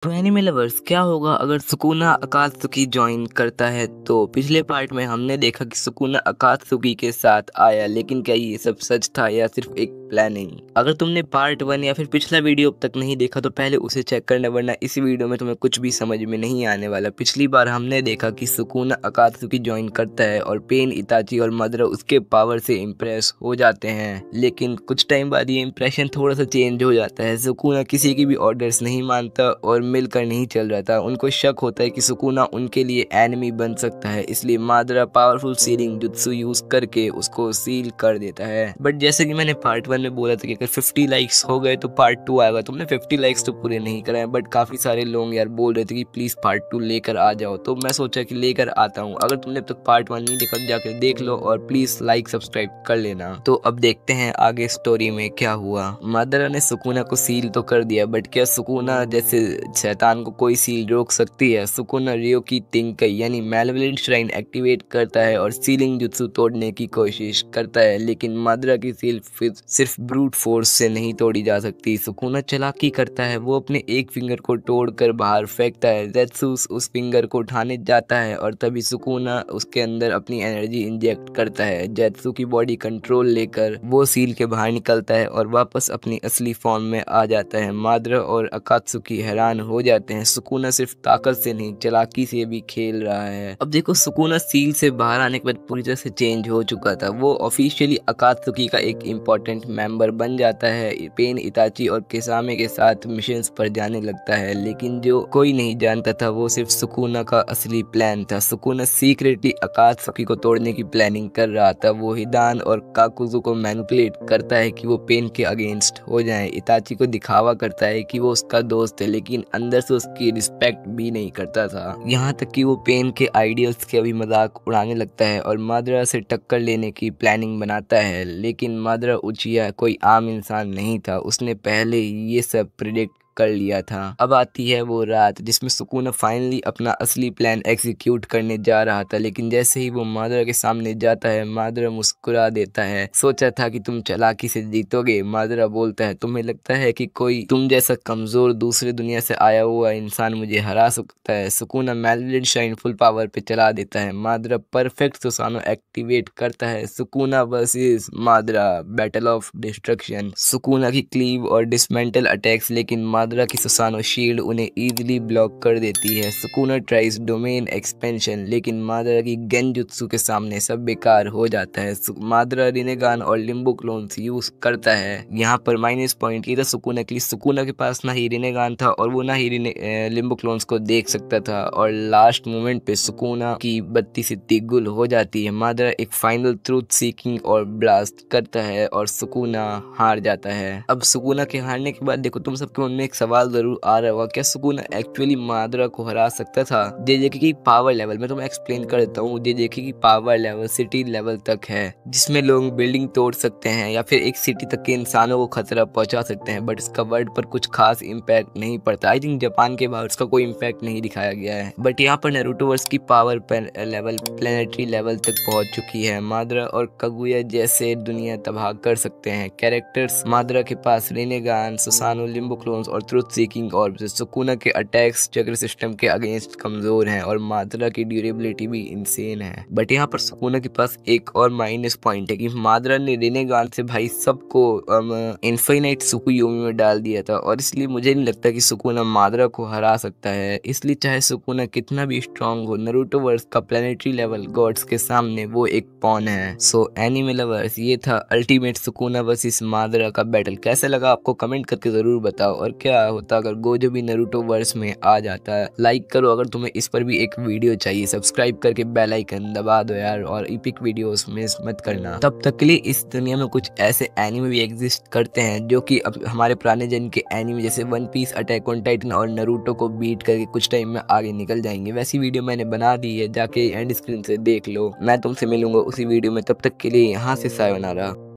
तो anime lovers क्या होगा अगर सुकुना अकात्सुकी ज्वाइन करता है। तो पिछले पार्ट में हमने देखा कि सुकुना अकात्सुकी के साथ आया, लेकिन क्या ये सब सच था या सिर्फ एक प्लानिंग। अगर तुमने पार्ट 1 या फिर पिछला वीडियो अब तक नहीं देखा तो पहले उसे चेक करना, वरना इस वीडियो में तुम्हें कुछ भी समझ में नहीं आने वाला। पिछली बार हमने देखा कि सुकुना अकात्सुकी ज्वाइन करता है और पेन, इताची और मदरा उसके पावर से इम्प्रेस हो जाते हैं, लेकिन कुछ टाइम बाद ये इम्प्रेशन थोड़ा सा चेंज हो जाता है। सुकुना किसी की भी ऑर्डर्स नहीं मानता और मिलकर नहीं चल रहा था। उनको शक होता है कि सुकुना उनके लिए एनिमी बन सकता है, इसलिए मादरा पावरफुल सीलिंग जुत्सु यूज करके उसको सील कर देता है। बट जैसे कि मैंने पार्ट 1 में बोला था कि अगर 50 लाइक्स हो गए तो पार्ट 2 आएगा। तुमने 50 लाइक्स तो पूरे नहीं कराए, बट काफी सारे लोग यार बोल रहे थे कि प्लीज पार्ट 2 लेकर आ जाओ, तो मैं सोचा कि लेकर आता हूँ। अगर तुमने अब तक पार्ट 1 नहीं देखा तो जाकर देख लो और प्लीज लाइक सब्सक्राइब कर लेना। तो अब देखते हैं आगे स्टोरी में क्या हुआ। मादरा ने सुकुना को सील तो कर दिया, बट क्या सुकुना जैसे शैतान को कोई सील रोक सकती है। सुकुना रियो की तिंकई यानी मैलेवलेंट श्राइन एक्टिवेट करता है और सीलिंग जुत्सु तोड़ने की कोशिश करता है, लेकिन मादरा की सील सिर्फ ब्रूट फोर्स से नहीं तोड़ी जा सकती। सुकुना चालाकी करता है, वो अपने एक फिंगर को तोड़कर बाहर फेंकता है। ज़ेत्सु उस फिंगर को उठाने जाता है और तभी सुकुना उसके अंदर अपनी एनर्जी इंजेक्ट करता है। ज़ेत्सु की बॉडी कंट्रोल लेकर वो सील के बाहर निकलता है और वापस अपनी असली फॉर्म में आ जाता है। मादरा और अकात्सुकी हैरान हो जाते हैं, सुकुना सिर्फ ताकत से नहीं चालाकी से भी खेल रहा है। अब देखो, सुकुना सील से बाहर आने के बाद पूरी तरह से चेंज हो चुका था। वो ऑफिशियली अकात्सुकी का एक इम्पोर्टेंट मेंबर बन जाता है। पेन, इताची और किसामे के साथ मिशंस पर जाने लगता है, लेकिन जो कोई नहीं जानता था वो सिर्फ सुकुना का असली प्लान था। सुकुना सीक्रेटली अकात्सुकी को तोड़ने की प्लानिंग कर रहा था। वो हिदान और काकुजु को मैनिपुलेट करता है कि वो पेन के अगेंस्ट हो जाएं। इताची को दिखावा करता है कि वो उसका दोस्त है, लेकिन अंदर से उसकी रिस्पेक्ट भी नहीं करता था। यहाँ तक कि वो पेन के आइडियल्स के भी मजाक उड़ाने लगता है और मादरा से टक्कर लेने की प्लानिंग बनाता है। लेकिन मादरा उचिया कोई आम इंसान नहीं था, उसने पहले ही ये सब प्रिडिक्ट कर लिया था। अब आती है वो रात जिसमें सुकुना फाइनली अपना असली प्लान एग्जीक्यूट करने जा रहा था, लेकिन जैसे ही वो मादरा के सामने जाता है, मादरा मुस्कुरा देता है। सोचा था कि तुम चालाकी से जीतोगे, मादरा बोलता है। तुम्हें लगता है कि कोई तुम जैसा कमजोर दूसरी दुनिया से आया हुआ इंसान मुझे हरा सकता है। सुकुना मैलेवलेंट श्राइन फुल पावर पे चला देता है। मादरा परफेक्ट सुसानो एक्टिवेट करता है। Sukuna versus Madara, battle of destruction. Sukuna की क्लीव और डिसमेंटल अटैक्स, लेकिन मादरा की सुसानो शील्ड उन्हें इजीली ब्लॉक कर देती है। सुकुना ट्राइज डोमेन एक्सपेंशन, लेकिन मादरा की गेंजुत्सु के सामने सब बेकार हो जाता है। मादरा रिनेगान और लिम्बो क्लोन्स यूज करता है। यहाँ पर माइनस पॉइंट ये था सुकुना के लिए, सुकुना के पास ना ही रिनेगान था और वो ना ही लिम्बो क्लोन्स को देख सकता था, और लास्ट मोमेंट पे सुकुना की बत्ती सित्ती गुल हो जाती है। मादरा एक फाइनल ट्रूथ सीकिंग और ब्लास्ट करता है और सुकुना हार जाता है। अब सुकुना के हारने के बाद देखो, तुम सबके मन में एक सवाल जरूर आ रहा होगा, क्या सुकुना एक्चुअली मादरा को हरा सकता था। जेजेके की पावर लेवल मैं तुम्हें एक्सप्लेन कर देता हूँ। जेजेके की पावर लेवल सिटी लेवल तक है, जिसमें लोग बिल्डिंग तोड़ सकते हैं या फिर एक सिटी तक के इंसानों को खतरा पहुंचा सकते हैं, बट इसका वर्ल्ड पर कुछ खास इम्पैक्ट नहीं पड़ता। आई थिंक जापान के बाहर उसका कोई इम्पैक्ट नहीं दिखाया गया है। बट यहाँ पर नारुतोवर्स की पावर लेवल प्लेनेटरी लेवल तक पहुंच चुकी है। मादरा और कागुया जैसे दुनिया तबाह कर सकते हैं। कैरेक्टर्स मादरा के पास रिनेगान, सुसानो, लिम्बो क्लोन्स और ट्रुथ सीकिंग और सुकुना के अटैक्स चक्र सिस्टम के अगेंस्ट कमजोर हैं और मादरा की ड्यूरेबिलिटी भी इंसेन है। बट यहाँ पर सुकुना के पास एक और माइनस पॉइंट है कि मादरा ने रिनेगान से भाई सबको इनफाइनाइट सुकुयोमी में डाल दिया था, और इसलिए मुझे नहीं लगता कि सुकुना मादरा को हरा सकता है। इसलिए चाहे सुकुना कितना भी स्ट्रांग हो, नारुतोवर्स का प्लेनेटरी लेवल गॉड्स के सामने वो एक पॉन है। सो एनिमे लवर्स, ये था अल्टीमेट सुकुना वर्सेस मादरा का बैटल। कैसा लगा आपको कमेंट करके जरूर बताओ, और क्या होता अगर गोजो भी नारुतोवर्स में आ जाता है। लाइक करो अगर तुम्हें इस पर भी एक वीडियो चाहिए, सब्सक्राइब करके बेल आइकन दबा दो यार, और इपिक वीडियोस मिस मत करना। तब तक के लिए इस दुनिया में कुछ ऐसे एनिमे भी एग्जिस्ट करते हैं जो कि अब हमारे पुराने जन के एनिमे जैसे One Piece, Attack on Titan और नारुतो को बीट करके कुछ टाइम में आगे निकल जाएंगे। वैसी वीडियो मैंने बना दी है, जाके एंड स्क्रीन से देख लो। मैं तुमसे मिलूंगा उसी वीडियो में, तब तक के लिए यहाँ से सायोनारा।